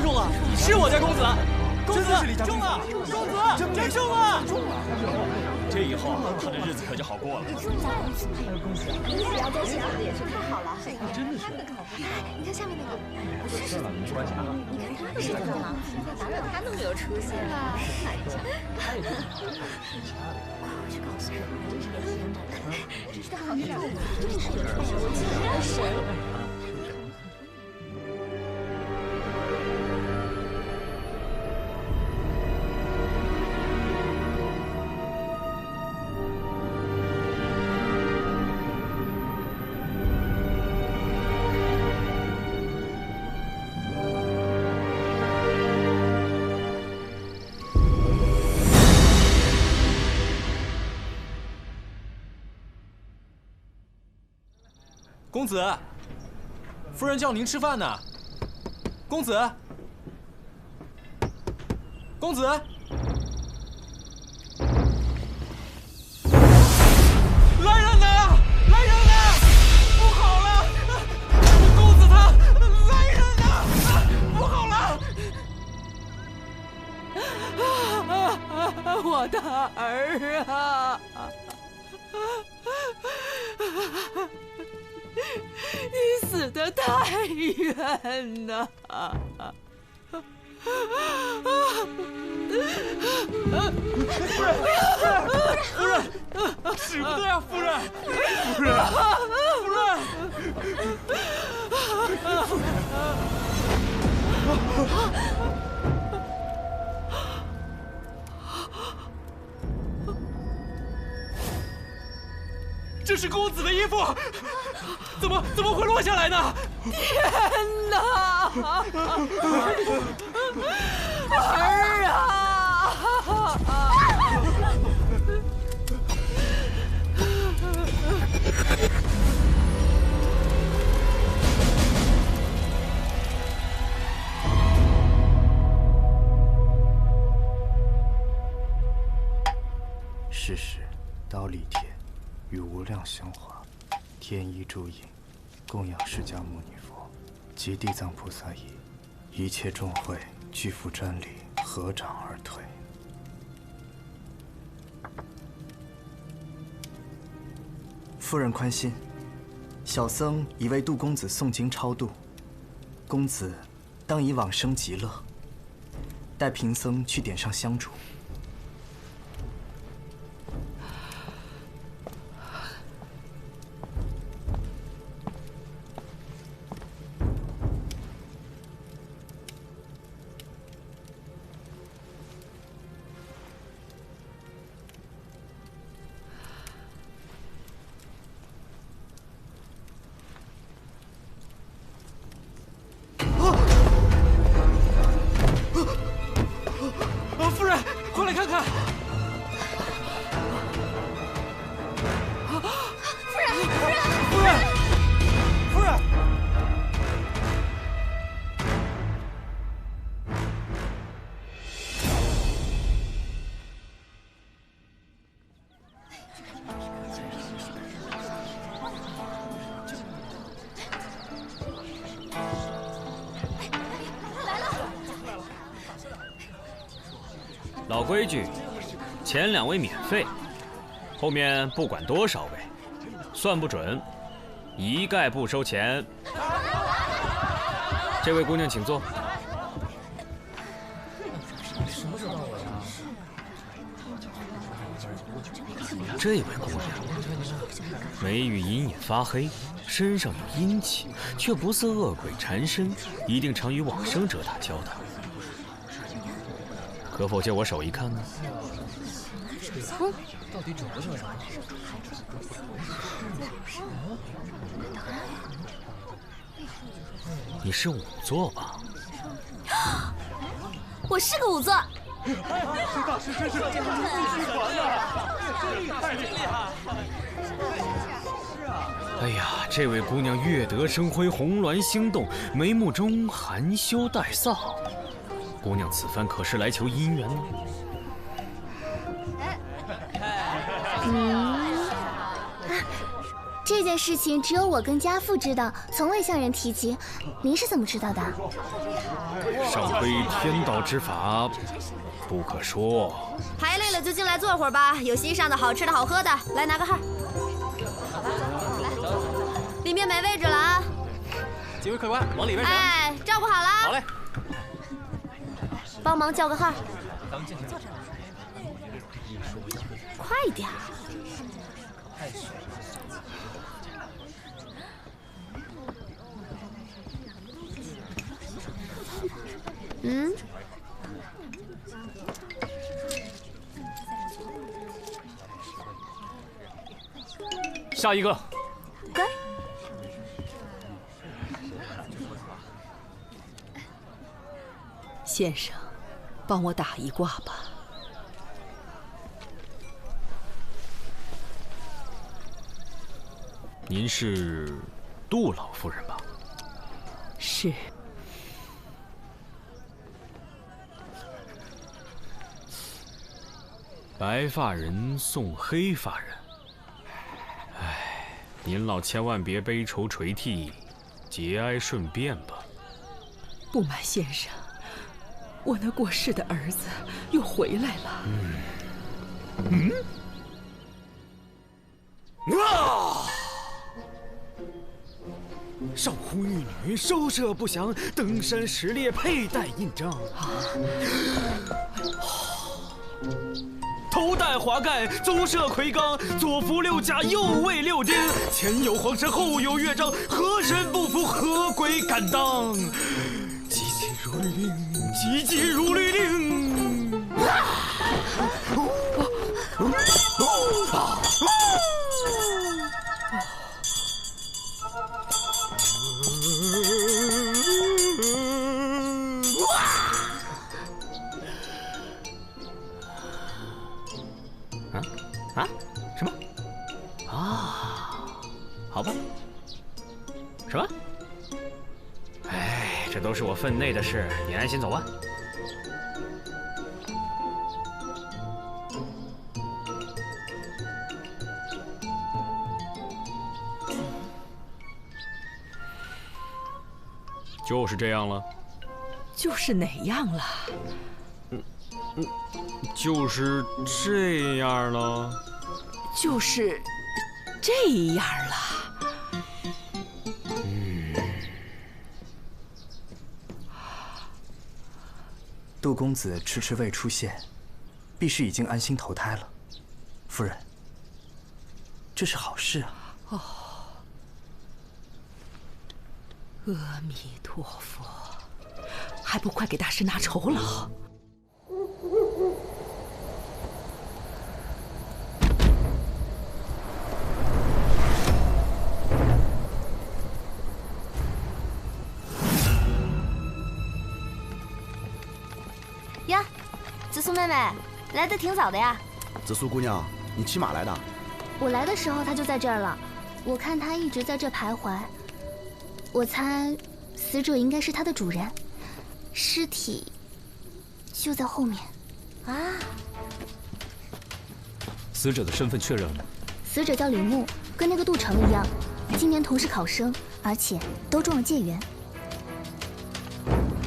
中了，是我家公子，公子中了，公子真中了！这以后他的日子可就好过了。恭喜！你了解幸福的也是太好了，真的是。你看下面那个，不是没关系啊。你看他的身份嘛，哪有他那么有出息啊？看一下。快回去告诉我，真是年轻人长大，真是好运动，真是太有出息了，我的神！ 公子，夫人叫您吃饭呢。公子，公子，来人呐！来人呐！不好了，公子他来人呐！不好了！我的儿啊！ 你死得太冤呐！夫人，使不得呀，夫人，夫人，夫人。 这是公子的衣服，怎么会落下来呢？天哪！儿啊！世时，刀立天。 与无量香华，天衣诸影，供养释迦牟尼佛及地藏菩萨仪，一切众会俱付瞻礼，合掌而退。夫人宽心，小僧已为杜公子诵经超度，公子当以往生极乐。待贫僧去点上香烛。 夫人，快来看看！夫人，夫人，夫人！老规矩，前2位免费，后面不管多少位，算不准，一概不收钱。这位姑娘请坐。这位姑娘，眉宇隐隐发黑，身上有阴气，却不似恶鬼缠身，一定常与往生者打交道。 可否借我手一看呢？到底准不准啊？你是仵作吧？我是个仵作。大师真是继续传啊！太厉害！哎呀，这位姑娘月德生辉，红鸾星动，眉目中含羞带臊。 姑娘此番可是来求姻缘吗？这件事情只有我跟家父知道，从未向人提及。您是怎么知道的？上规天道之法，不可说。排累了就进来坐会儿吧，有席上的好吃的好喝的，来拿个号。里面没位置了啊！几位客官，往里边请。哎，照顾好了。好嘞。帮忙叫个号。咱们进去。快点儿。嗯。下一个。该。先生，帮我打一卦吧。您是杜老夫人吧？是。白发人送黑发人，哎，您老千万别悲愁垂涕，节哀顺变吧。不瞒先生，我那过世的儿子又回来了。少妇玉女收摄不详，登山拾猎佩戴印章。头戴华盖，宗社魁罡，左扶六甲，右卫六丁。前有黄蛇，后有乐章，何人不服？何鬼敢当？急急如律令，急急如律令。什么？啊，好吧。什么？哎，这都是我分内的事，你安心走吧。就是这样了。就是哪样了？就是这样了。就是这样了。杜公子迟迟未出现，必是已经安心投胎了。夫人，这是好事啊。哦，阿弥陀佛，还不快给大师拿酬劳！呀，紫苏妹妹，来得挺早的呀。紫苏姑娘，你骑马来的？我来的时候他就在这儿了，我看他一直在这徘徊。我猜，死者应该是他的主人，尸体就在后面。啊！死者的身份确认了吗？死者叫李牧，跟那个杜成一样，今年同是考生，而且都中了解元。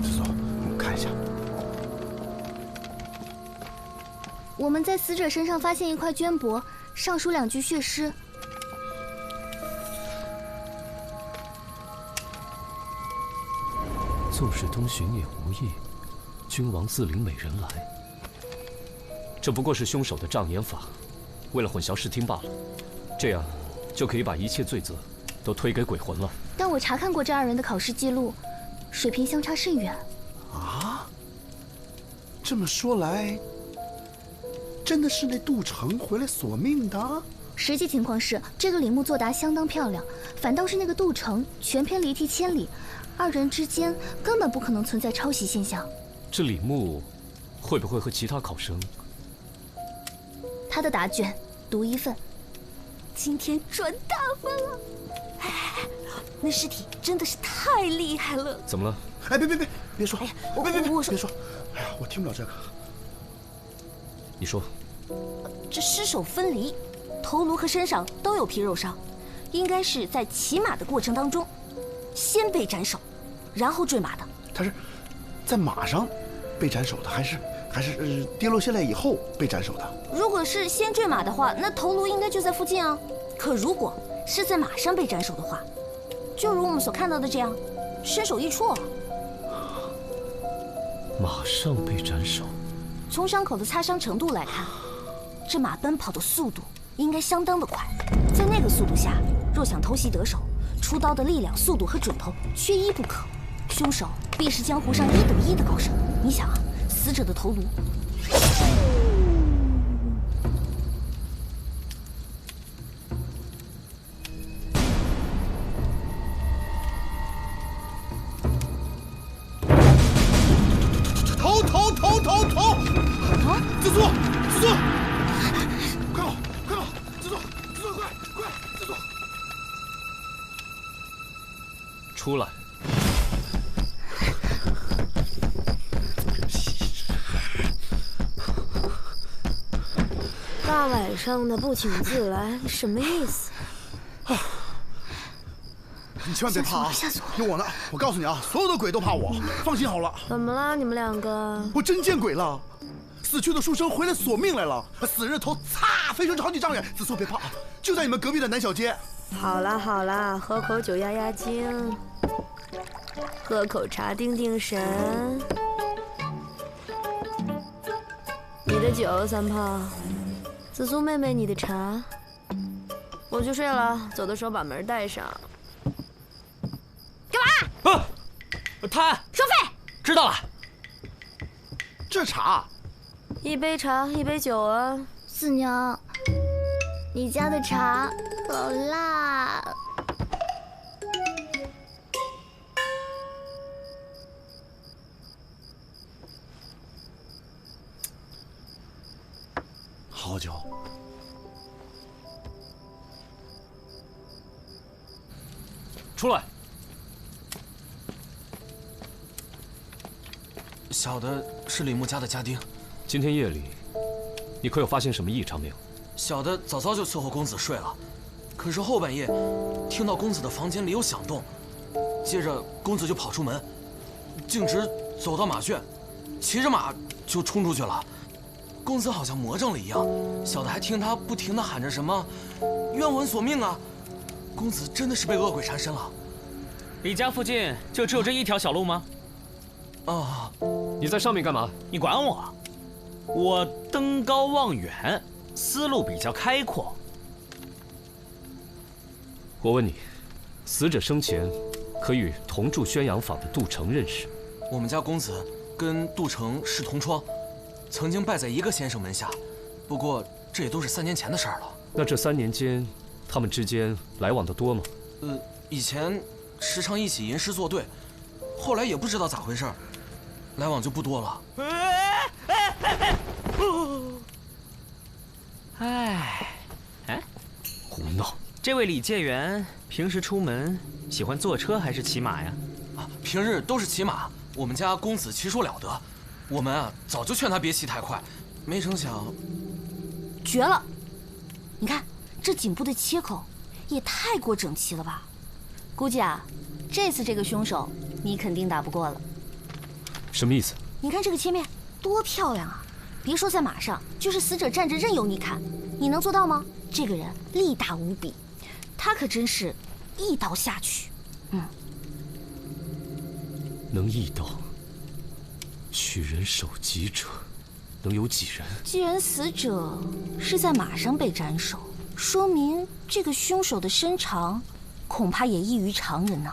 紫苏，我看一下。我们在死者身上发现一块绢帛，上书2句血诗。纵使东巡也无益，君王自领美人来。这不过是凶手的障眼法，为了混淆视听罢了。这样就可以把一切罪责都推给鬼魂了。但我查看过这2人的考试记录，水平相差甚远。啊？这么说来，真的是那杜成回来索命的？实际情况是，这个李牧作答相当漂亮，反倒是那个杜成全篇离题千里，2人之间根本不可能存在抄袭现象。这李牧会不会和其他考生？他的答卷独1份，今天赚大发了！那尸体真的是太厉害了。怎么了？哎，别说！哎呀，我说，别说！哎呀，我听不了这个。你说。这尸首分离，头颅和身上都有皮肉伤，应该是在骑马的过程当中，先被斩首，然后坠马的。他是在马上被斩首的，还是跌落下来以后被斩首的？如果是先坠马的话，那头颅应该就在附近啊。可如果是在马上被斩首的话，就如我们所看到的这样，身首异处。马上被斩首。从伤口的擦伤程度来看，这马奔跑的速度应该相当的快。在那个速度下，若想偷袭得手，出刀的力量、速度和准头缺一不可。凶手必是江湖上1等1的高手。你想啊，死者的头颅。头！啊！自作，快跑！自作，快！自作！出来！大晚上的不请自来，什么意思？你千万别怕啊！有我呢！我告诉你啊，所有的鬼都怕我，放心好了。怎么了，你们两个？我真见鬼了！死去的书生回来索命来了，死人的头擦飞出去好几丈远。子素别怕，就在你们隔壁的南小街。好啦，喝口酒压压惊，喝口茶定定神。你的酒，三炮；紫苏妹妹，你的茶。我去睡了，走的时候把门带上。干嘛？贪收费。知道了。这茶，1杯茶，1杯酒啊。四娘，你家的茶好辣。好酒。出来。小的是李牧家的家丁。今天夜里，你可有发现什么异常没有？小的早就伺候公子睡了，可是后半夜听到公子的房间里有响动，接着公子就跑出门，径直走到马圈，骑着马就冲出去了。公子好像魔怔了一样，小的还听他不停地喊着什么“冤魂索命啊”。公子真的是被恶鬼缠身了。你家附近就只有这一条小路吗？啊！你在上面干嘛？你管我？我登高望远，思路比较开阔。我问你，死者生前可与同住宣阳坊的杜成认识？我们家公子跟杜成是同窗，曾经拜在一个先生门下，不过这也都是3年前的事儿了。那这3年间，他们之间来往的多吗？以前时常一起吟诗作对，后来也不知道咋回事，来往就不多了。胡闹！这位李介元平时出门喜欢坐车还是骑马呀？平日都是骑马。我们家公子骑术了得，我们早就劝他别骑太快，没成想，绝了！你看这颈部的切口也太过整齐了吧？估计这次这个凶手你肯定打不过了。什么意思？你看这个切面多漂亮啊！别说在马上，就是死者站着任由你砍，你能做到吗？这个人力大无比，他可真是一刀下去。能一刀取人首级者，能有几人？既然死者是在马上被斩首，说明这个凶手的身长恐怕也异于常人呢。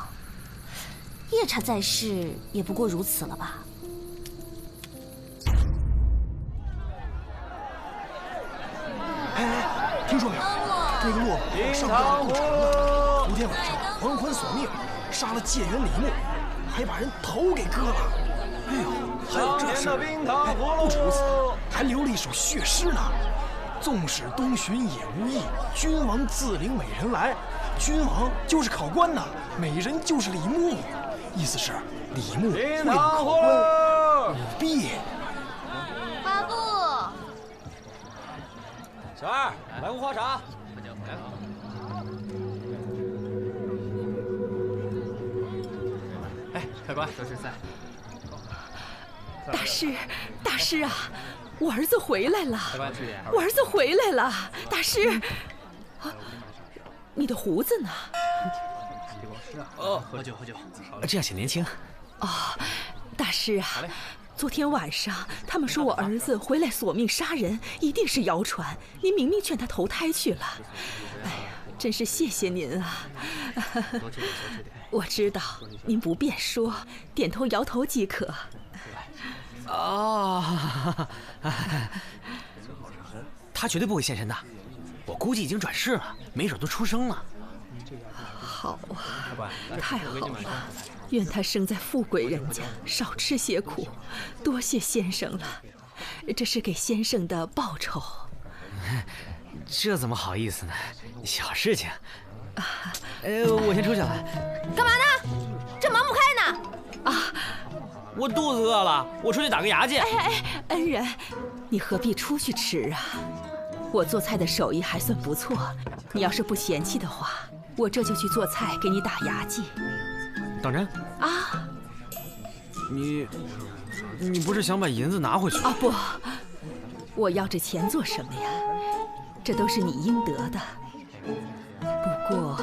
夜叉在世也不过如此了吧？听说没有？那个落马上吊不成了，昨天晚上黄昏索命，杀了介元李牧，还把人头给割了。哎呦，还有这事儿！不止如此，还留了一首血诗呢。纵使东巡也无益，君王自领美人来。君王就是考官呐，美人就是李牧，意思是李牧会领考官，舞弊。阿布，小二，来壶花茶。客官，说是赛。大师，大师啊，我儿子回来了！客官，吃点。我儿子回来了，大师。你的胡子呢？哦，喝酒。这样显年轻。哦，大师啊，昨天晚上他们说我儿子回来索命杀人，一定是谣传。您明明劝他投胎去了。哎呀，真是谢谢您啊！我知道您不便说，点头摇头即可。哦，他绝对不会现身的，我估计已经转世了，没准都出生了。好啊，太好了！愿他生在富贵人家，少吃些苦。多谢先生了，这是给先生的报酬。这怎么好意思呢？小事情。我先出去了。干嘛呢？这忙不开呢？啊！我肚子饿了，我出去打个牙去。恩人，你何必出去吃啊？我做菜的手艺还算不错，你要是不嫌弃的话，我这就去做菜给你打牙祭。当真？啊！你不是想把银子拿回去？啊不，我要这钱做什么呀？这都是你应得的。不过，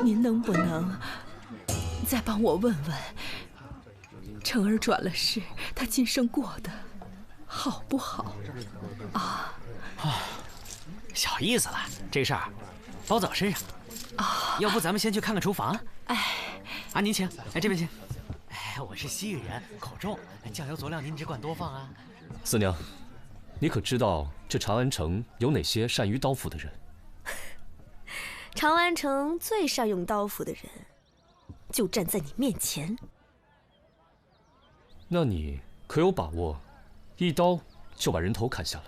您能不能再帮我问问？成儿转了世，他今生过得好不好？啊，小意思了，这事儿包在我身上。啊，要不咱们先去看看厨房？您请，这边请。我是西域人，口重，酱油佐料您只管多放啊。四娘，你可知道这长安城有哪些善于刀斧的人？长安城最善用刀斧的人，就站在你面前。那你可有把握，一刀就把人头砍下来？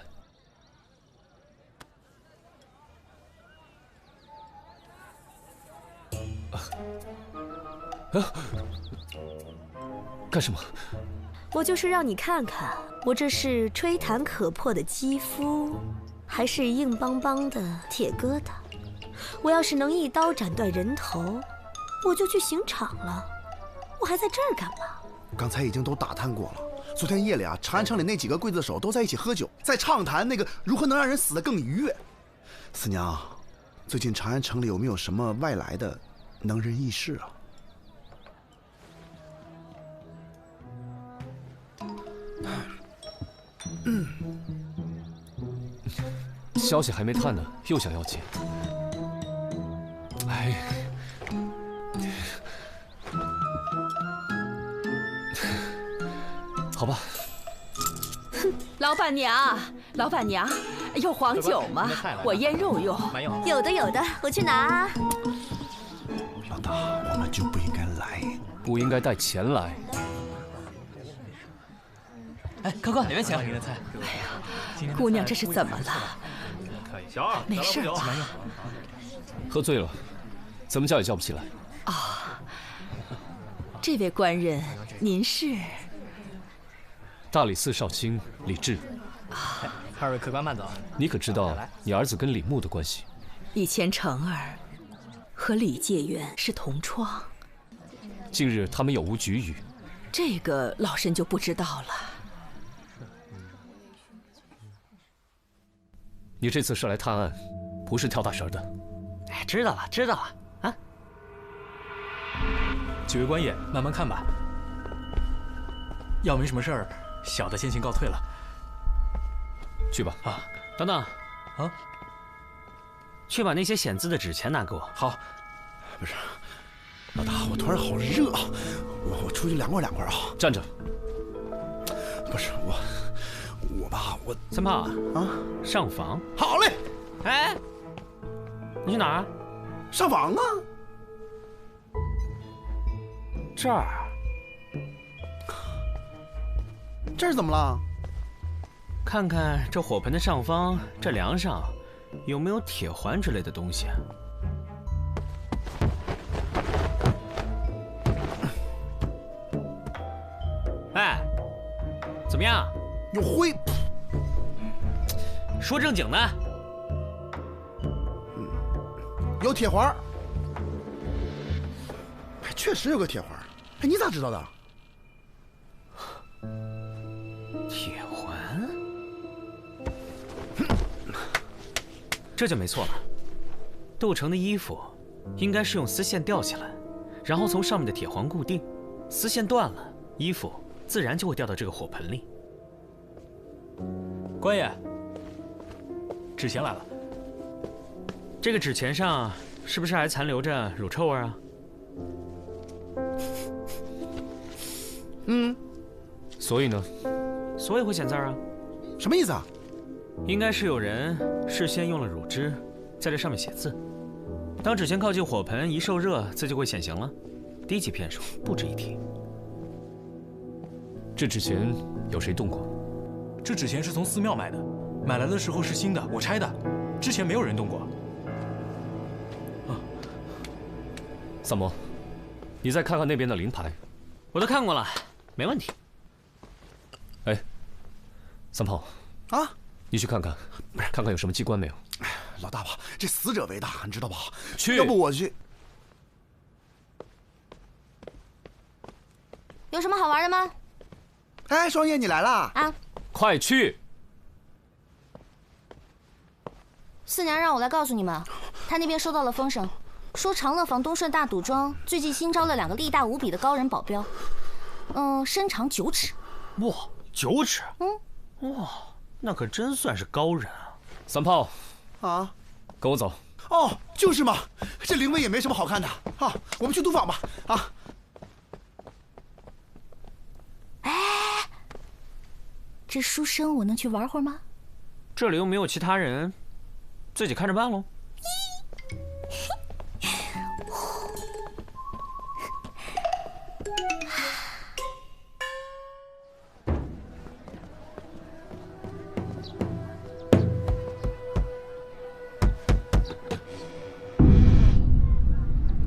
干什么？我就是让你看看，我这是吹弹可破的肌肤，还是硬邦邦的铁疙瘩。我要是能一刀斩断人头，我就去刑场了。我还在这儿干嘛？刚才已经都打探过了。昨天夜里啊，长安城里那几个刽子手都在一起喝酒，在畅谈那个如何能让人死得更愉悦。四娘，最近长安城里有没有什么外来的能人异士啊？消息还没探呢，又想要钱。好吧。老板娘，老板娘，有黄酒吗？我腌肉用。有的，我去拿。老大，我们就不应该来，不应该带钱来。客官，哪位请？姑娘这是怎么了？小二，没事吧？喝醉了，怎么叫也叫不起来。这位官人，您是？大理寺少卿李治。二位客官慢走。你可知道你儿子跟李牧的关系？以前成儿和李介元是同窗。近日他们有无局语？这个老身就不知道了。你这次是来探案，不是跳大神的。知道了啊。几位官爷，慢慢看吧。要没什么事儿，小的先行告退了。去吧。等等，去把那些显字的纸钱拿给我。好。不是，老大，我突然好热啊，我出去凉快啊。站着。不是我三炮啊，上房。好嘞。你去哪儿？上房啊。这儿。这儿怎么了？看看这火盆的上方，这梁上有没有铁环之类的东西？怎么样？有灰。说正经的。有铁环。确实有个铁环。你咋知道的？铁环，这就没错了。杜城的衣服应该是用丝线吊起来，然后从上面的铁环固定，丝线断了，衣服自然就会掉到这个火盆里。官爷，纸钱来了。这个纸钱上是不是还残留着乳臭味啊？所以呢？所以会显字啊？什么意思啊？应该是有人事先用了乳汁，在这上面写字。当纸钱靠近火盆，一受热，字就会显形了。低级骗术，不值一提。这纸钱有谁动过？这纸钱是从寺庙买的，买来的时候是新的，我拆的，之前没有人动过。三毛，你再看看那边的灵牌。我都看过了，没问题。哎，三炮啊，你去看看，看看有什么机关没有。老大吧，这死者为大，你知道吧？去，要不我去。有什么好玩的吗？哎，双叶，你来啦！啊，快去！四娘让我来告诉你们，她那边收到了风声，说长乐坊东顺大赌庄最近新招了2个力大无比的高人保镖，身长9尺。哇，9尺！哇，那可真算是高人啊！三炮，啊，跟我走。哦，就是嘛，这灵位也没什么好看的啊，我们去赌坊吧。啊。这书生我能去玩会儿吗？这里又没有其他人，自己看着办喽。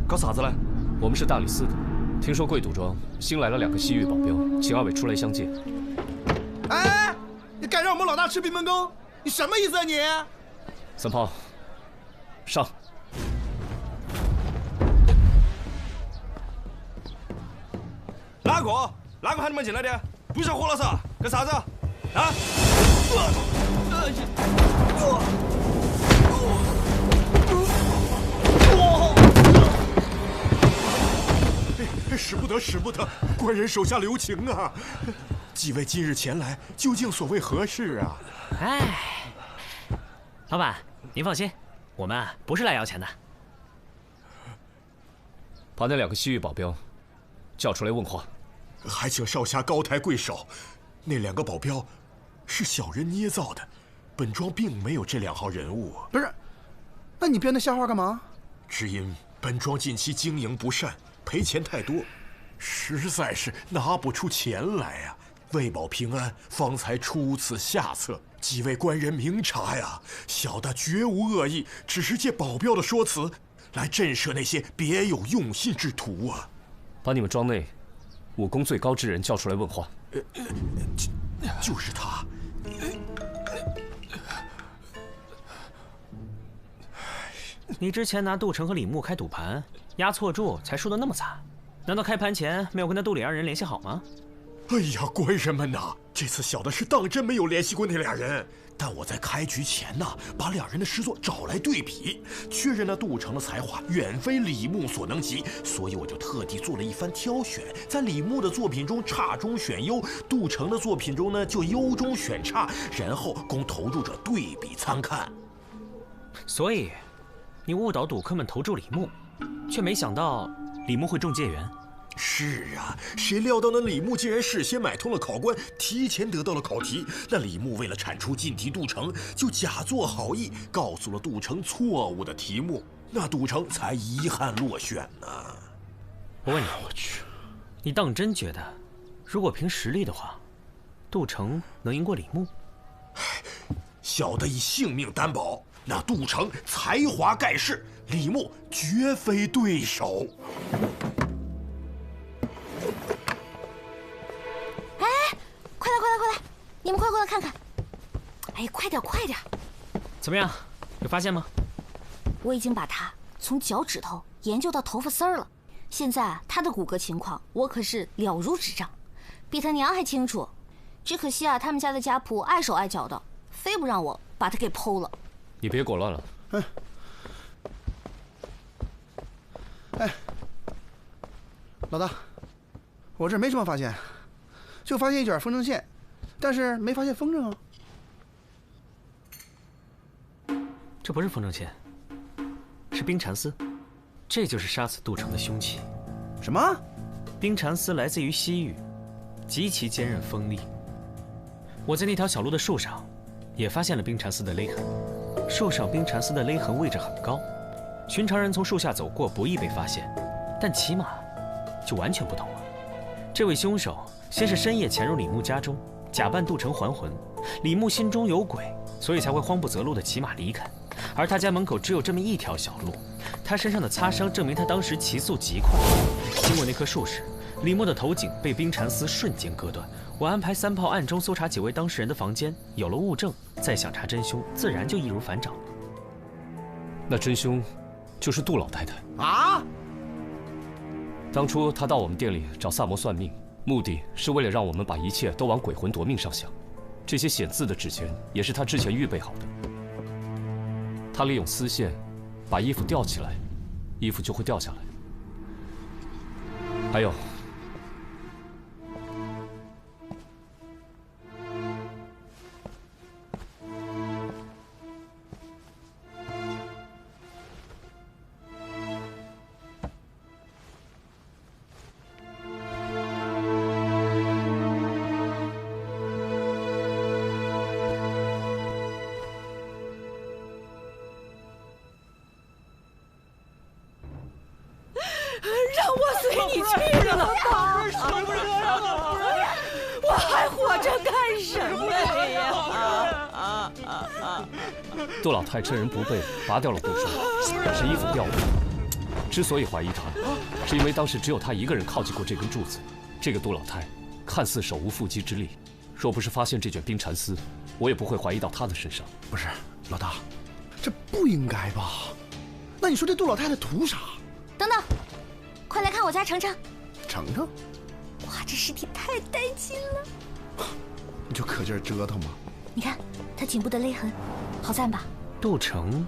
搞啥子嘞？我们是大理寺的，听说贵赌庄新来了2个西域保镖，请2位出来相见。哎，你敢让我们老大吃闭门羹？你什么意思啊你？三炮，上！哪个喊你们进来的？不想活了噻？干啥子？啊！使不得，使不得！官人手下留情啊！几位今日前来，究竟所谓何事啊？哎，老板，您放心，我们不是来要钱的。把那2个西域保镖叫出来问话。还请少侠高抬贵手，那2个保镖是小人捏造的，本庄并没有这2号人物。不是，那你编那瞎话干嘛？只因本庄近期经营不善，赔钱太多，实在是拿不出钱来呀。为保平安，方才出此下策。几位官人明察呀，小的绝无恶意，只是借保镖的说辞来震慑那些别有用心之徒啊。把你们庄内武功最高之人叫出来问话。就是他。你之前拿杜城和李牧开赌盘，押错注才输得那么惨，难道开盘前没有跟那杜李2人联系好吗？哎呀，官人们呐，这次小的是当真没有联系过那2人。但我在开局前呢，把2人的诗作找来对比，确认了杜城的才华远非李牧所能及，所以我就特地做了一番挑选，在李牧的作品中差中选优，杜城的作品中呢就优中选差，然后供投注者对比参看。所以，你误导赌客们投注李牧，却没想到李牧会中介元。是啊，谁料到那李牧竟然事先买通了考官，提前得到了考题。那李牧为了铲除进题杜城，就假作好意，告诉了杜城错误的题目，那杜城才遗憾落选呢。我问你，你当真觉得，如果凭实力的话，杜城能赢过李牧？小的以性命担保，那杜城才华盖世，李牧绝非对手。快来！你们快过来看看！哎，快点！怎么样，有发现吗？我已经把它从脚趾头研究到头发丝儿了，现在他的骨骼情况，我可是了如指掌，比他娘还清楚。只可惜啊，他们家的家仆碍手碍脚的，非不让我把他给剖了。你别裹乱了。老大，我这没什么发现，就发现一卷风筝线，但是没发现风筝啊。这不是风筝线，是冰蚕丝，这就是杀死杜城的凶器。什么？冰蚕丝来自于西域，极其坚韧锋利。我在那条小路的树上，也发现了冰蚕丝的勒痕。树上冰蚕丝的勒痕位置很高，寻常人从树下走过不易被发现，但骑马就完全不同了。这位凶手先是深夜潜入李牧家中，假扮杜城还魂。李牧心中有鬼，所以才会慌不择路地骑马离开。而他家门口只有这么一条小路，他身上的擦伤证明他当时骑速极快。经过那棵树时，李牧的头颈被冰蚕丝瞬间割断。我安排3炮暗中搜查几位当事人的房间，有了物证，再想查真凶，自然就易如反掌。那真凶就是杜老太太啊！当初她到我们店里找萨摩算命，目的是为了让我们把一切都往鬼魂夺命上想。这些显字的纸钱也是她之前预备好的。她利用丝线把衣服吊起来，衣服就会掉下来。还有，让我随你去了吧！我还活着干什么呀？杜老太趁人不备拔掉了护手，使衣服掉了。之所以怀疑她，是因为当时只有她一个人靠近过这根柱子。这个杜老太看似手无缚鸡之力，若不是发现这卷冰蚕丝，我也不会怀疑到她的身上。不是，老大，这不应该吧？那你说这杜老太太图啥？等等，快来看我家程程。程程？哇，这尸体太带劲了！你就可劲儿折腾吧。你看他颈部的勒痕，好赞吧？杜城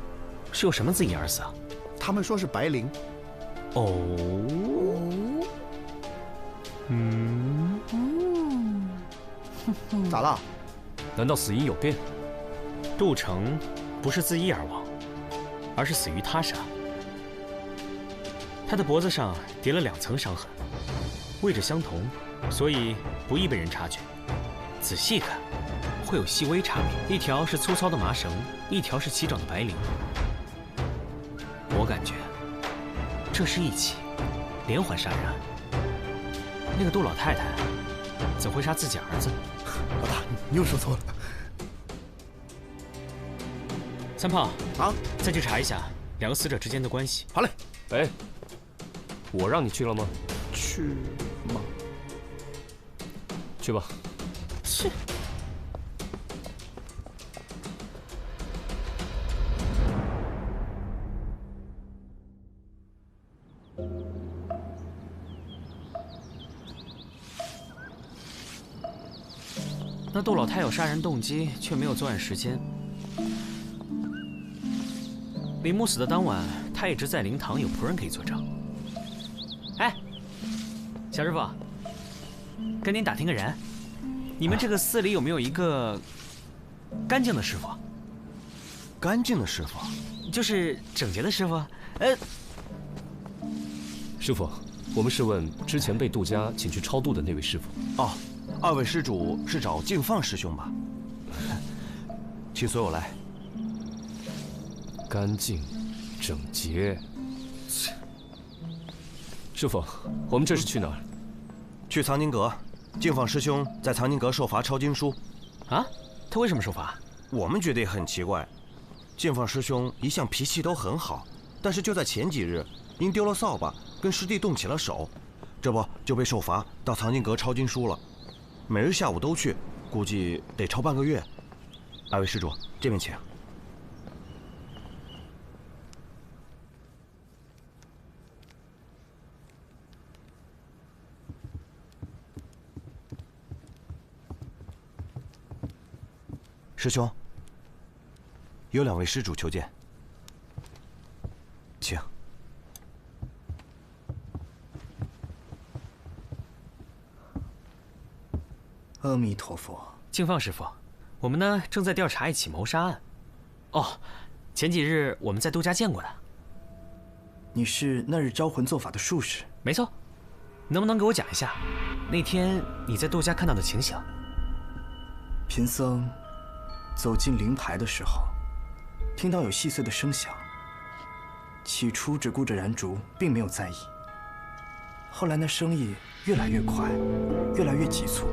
是用什么字眼而死啊？他们说是白绫。哦。咋了？难道死因有变？杜城不是自缢而亡，而是死于他杀。他的脖子上叠了2层伤痕，位置相同，所以不易被人察觉。仔细看，会有细微差别，一条是粗糙的麻绳，一条是齐整的白绫。我感觉这是一起连环杀人案。那个杜老太太怎会杀自己儿子？老大，你又说错了。3炮啊，再去查一下2个死者之间的关系。好嘞。哎，我让你去了吗？去吗？去吧。去。那杜老太有杀人动机，却没有作案时间。李牧死的当晚，他一直在灵堂，有仆人可以作证。哎，小师傅，跟您打听个人，你们这个寺里有没有一个干净的师傅？干净的师傅，就是整洁的师傅。师傅，我们是问之前被杜家请去超度的那位师傅。哦，2位施主是找净放师兄吧？请随我来。干净、整洁。师傅，我们这是去哪儿？去藏经阁。净放师兄在藏经阁受罚抄经书。啊？他为什么受罚？我们觉得也很奇怪。净放师兄一向脾气都很好，但是就在前几日，因丢了扫把，跟师弟动起了手，这不就被受罚到藏经阁抄经书了。每日下午都去，估计得抄半个月。2位施主，这边请。师兄，有2位施主求见，请。阿弥陀佛。净放师傅，我们呢正在调查一起谋杀案。哦，前几日我们在杜家见过的。你是那日招魂做法的术士？没错。能不能给我讲一下，那天你在杜家看到的情形？贫僧走进灵牌的时候，听到有细碎的声响。起初只顾着燃烛，并没有在意。后来那声音越来越快，越来越急促。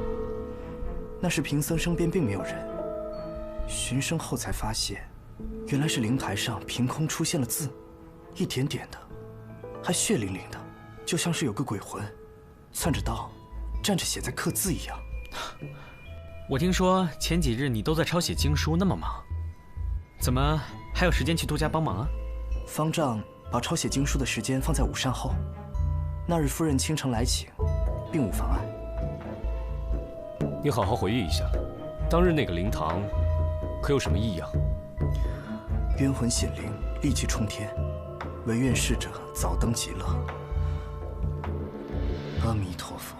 那时贫僧身边并没有人，循声后才发现，原来是灵牌上凭空出现了字，一点点的，还血淋淋的，就像是有个鬼魂，攥着刀，站着写在刻字一样。我听说前几日你都在抄写经书，那么忙，怎么还有时间去杜家帮忙啊？方丈把抄写经书的时间放在午膳后，那日夫人清晨来请，并无妨碍。你好好回忆一下，当日那个灵堂可有什么异样？冤魂显灵，戾气冲天，唯愿逝者早登极乐。阿弥陀佛。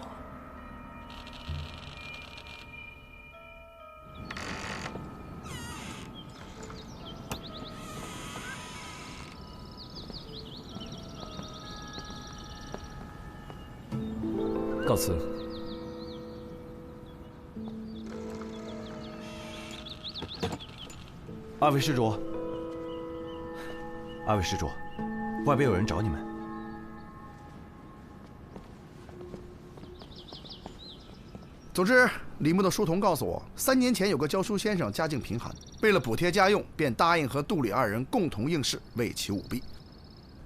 告辞。2位施主，外边有人找你们。总之，李牧的书童告诉我，3年前有个教书先生家境贫寒，为了补贴家用，便答应和杜李2人共同应试，为其舞弊。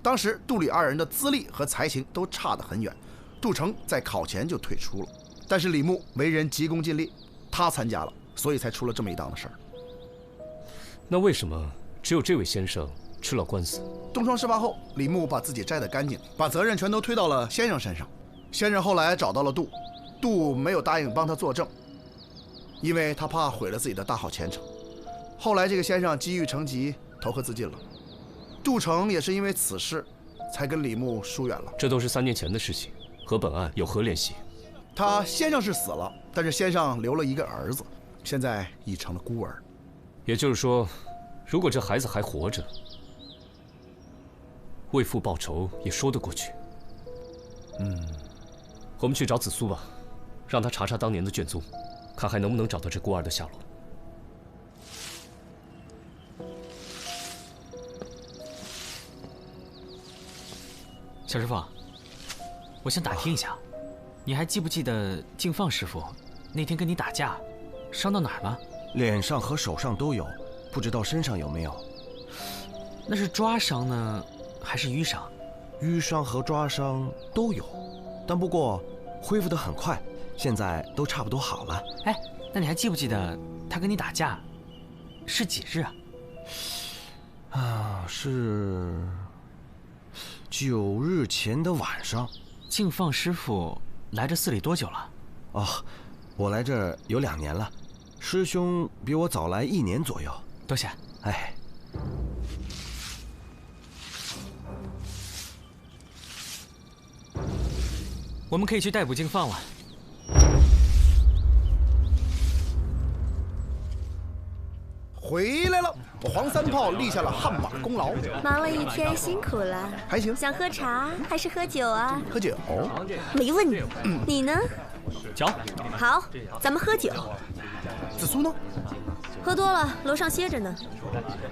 当时杜李2人的资历和才情都差得很远，杜成在考前就退出了。但是李牧为人急功近利，他参加了，所以才出了这么一档的事儿。那为什么只有这位先生吃了官司？东窗事发后，李牧把自己摘得干净，把责任全都推到了先生身上。先生后来找到了杜没有答应帮他作证，因为他怕毁了自己的大好前程。后来这个先生积郁成疾，投河自尽了。杜成也是因为此事，才跟李牧疏远了。这都是3年前的事情，和本案有何联系？他先生是死了，但是先生留了一个儿子，现在已成了孤儿。也就是说，如果这孩子还活着，为父报仇也说得过去。我们去找紫苏吧，让他查查当年的卷宗，看还能不能找到这孤儿的下落。小师傅，我想打听一下，你还记不记得净放师傅那天跟你打架，伤到哪儿了？脸上和手上都有，不知道身上有没有。那是抓伤呢，还是淤伤？淤伤和抓伤都有，但不过恢复得很快，现在都差不多好了。哎，那你还记不记得他跟你打架是几日啊？是9日前的晚上。净放师傅来这寺里多久了？哦，我来这儿有2年了。师兄比我早来1年左右。多谢。哎，我们可以去逮捕净放了。回来了，黄三炮立下了汗马功劳。忙了一天，辛苦了。还行。想喝茶还是喝酒啊？喝酒。没问题。你呢？酒。好，咱们喝酒。紫苏呢？喝多了，楼上歇着呢。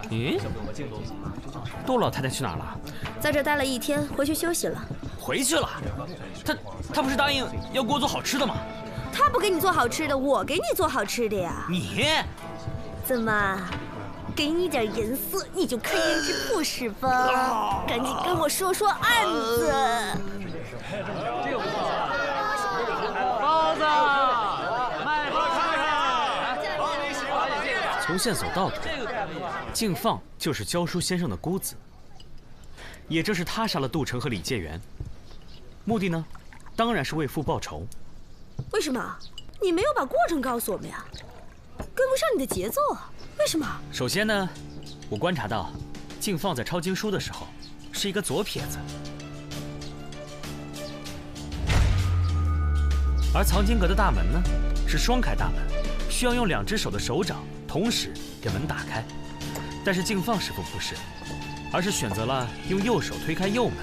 咦，杜老太太去哪儿了？在这待了1天，回去休息了。回去了？她不是答应要给我做好吃的吗？她不给你做好吃的，我给你做好吃的呀。你怎么？给你点颜色，你就开胭脂铺是吧？赶紧跟我说说案子。包子，卖包看看。从线索到头，净放就是教书先生的姑子，也正是他杀了杜成和李介元，目的呢，当然是为父报仇。为什么？你没有把过程告诉我们呀？跟不上你的节奏啊？为什么？首先呢，我观察到，敬放在抄经书的时候是一个左撇子，而藏经阁的大门呢是双开大门，需要用2只手的手掌同时给门打开。但是敬放师傅不是，而是选择了用右手推开右门，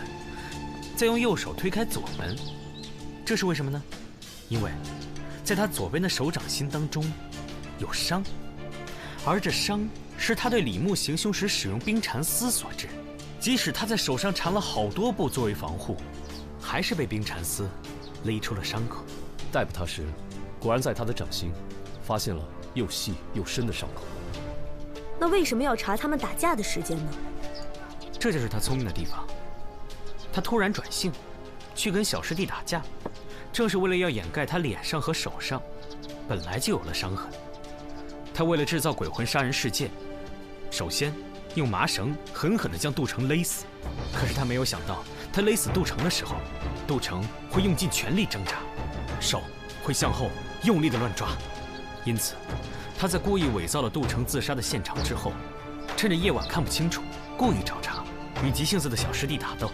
再用右手推开左门。这是为什么呢？因为在他左边的手掌心当中有伤，而这伤是他对李牧行凶时使用冰蚕丝所致。即使他在手上缠了好多布作为防护，还是被冰蚕丝勒出了伤口。逮捕他时，果然在他的掌心发现了又细又深的伤口。那为什么要查他们打架的时间呢？这就是他聪明的地方。他突然转性，去跟小师弟打架，正是为了要掩盖他脸上和手上本来就有了伤痕。他为了制造鬼魂杀人事件，首先用麻绳狠狠地将杜城勒死。可是他没有想到，他勒死杜城的时候，杜城会用尽全力挣扎，手会向后用力地乱抓。因此他在故意伪造了杜城自杀的现场之后，趁着夜晚看不清楚，故意找茬，与急性子的小师弟打斗，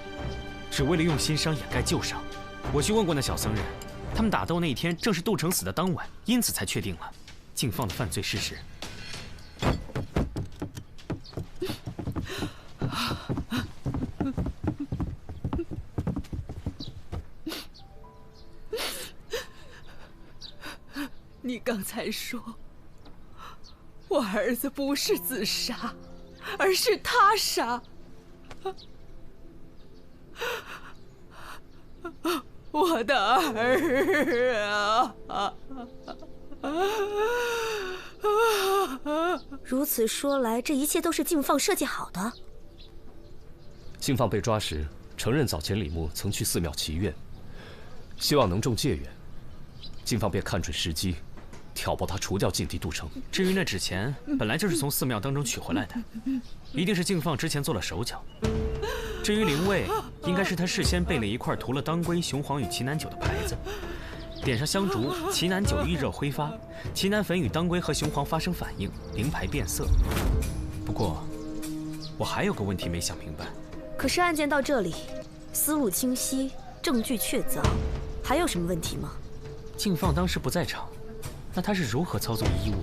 只为了用新伤掩盖旧伤。我去问过那小僧人，他们打斗那一天正是杜城死的当晚，因此才确定了敬放的犯罪事实。你刚才说，我儿子不是自杀，而是他杀。我的儿啊！如此说来，这一切都是敬放设计好的。敬放被抓时，承认早前李牧曾去寺庙祈愿，希望能中戒愿。敬放便看准时机，挑拨他除掉禁地杜城。至于那纸钱，本来就是从寺庙当中取回来的，一定是敬放之前做了手脚。至于灵位，应该是他事先备了一块涂了当归、雄黄与奇楠酒的牌子，点上香烛，奇楠酒遇热挥发，奇楠粉与当归和雄黄发生反应，灵牌变色。不过，我还有个问题没想明白。可是案件到这里，思路清晰，证据确凿，还有什么问题吗？敬放当时不在场，那他是如何操纵衣物，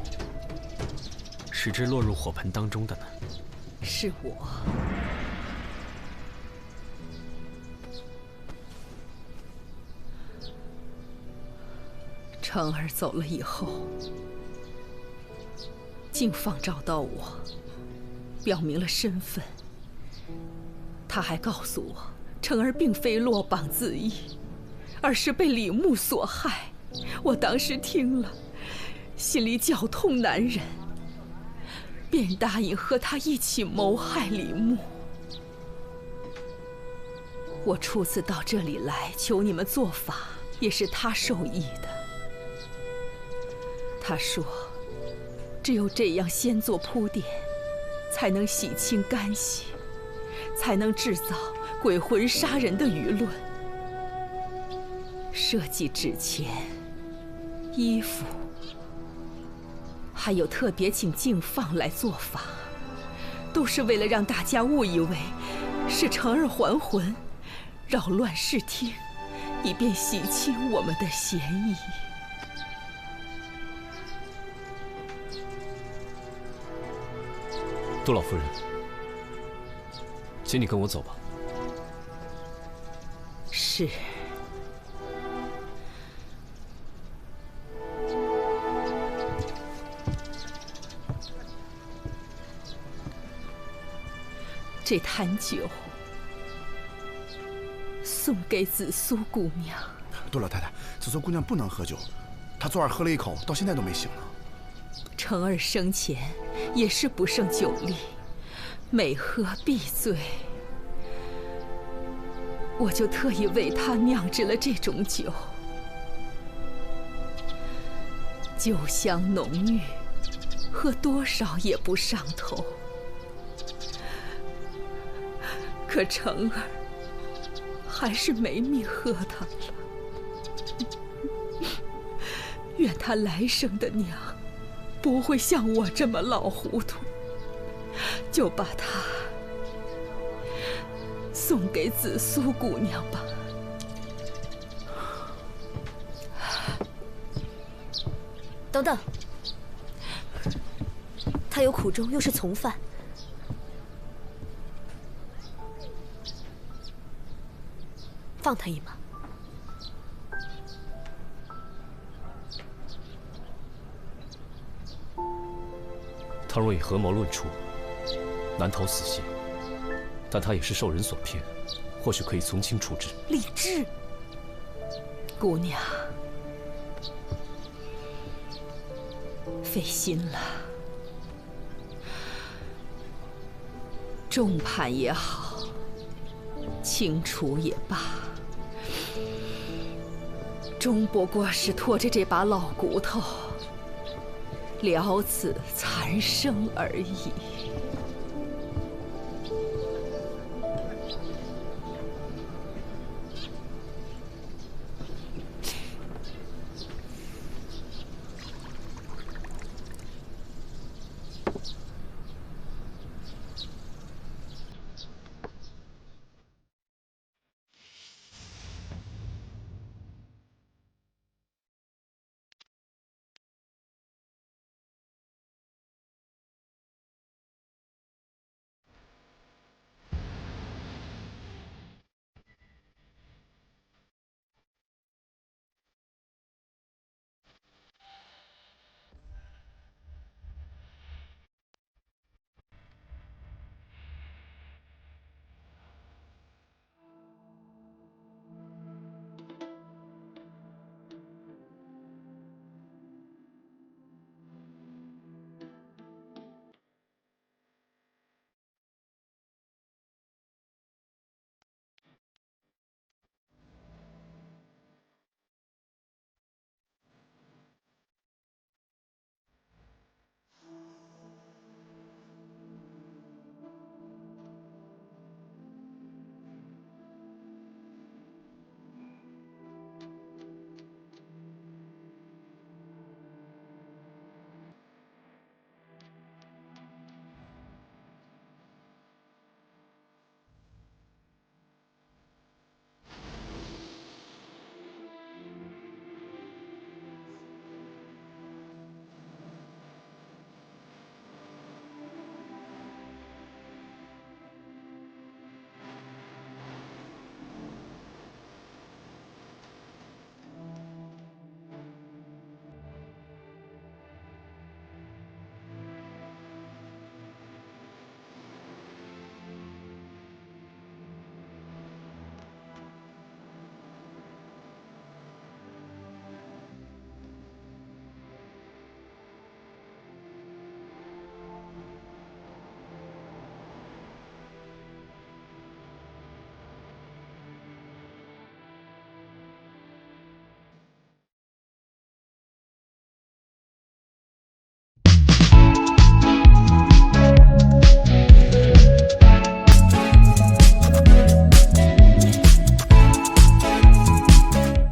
使之落入火盆当中的呢？是我。成儿走了以后，敬放找到我，表明了身份。他还告诉我，成儿并非落榜自缢，而是被李牧所害。我当时听了，心里绞痛难忍，便答应和他一起谋害李牧。我初次到这里来求你们做法，也是他授意的。他说，只有这样先做铺垫，才能洗清干系，才能制造鬼魂杀人的舆论。设计纸钱、衣服，还有特别请敬放来做法，都是为了让大家误以为是成儿还魂，扰乱视听，以便洗清我们的嫌疑。杜老夫人，请你跟我走吧。是。这坛酒送给紫苏姑娘。杜老太太，紫苏姑娘不能喝酒，她昨晚喝了一口，到现在都没醒呢。成儿生前也是不胜酒力，每喝必醉。我就特意为他酿制了这种酒，酒香浓郁，喝多少也不上头。可成儿还是没命喝它了。愿他来生的娘不会像我这么老糊涂，就把他送给紫苏姑娘吧。等等，他有苦衷，又是从犯，放他一马。他若以合谋论处，难逃死刑，但他也是受人所骗，或许可以从轻处置。李治，姑娘，费心了。重判也好，轻处也罢，终不过是拖着这把老骨头了此残生而已。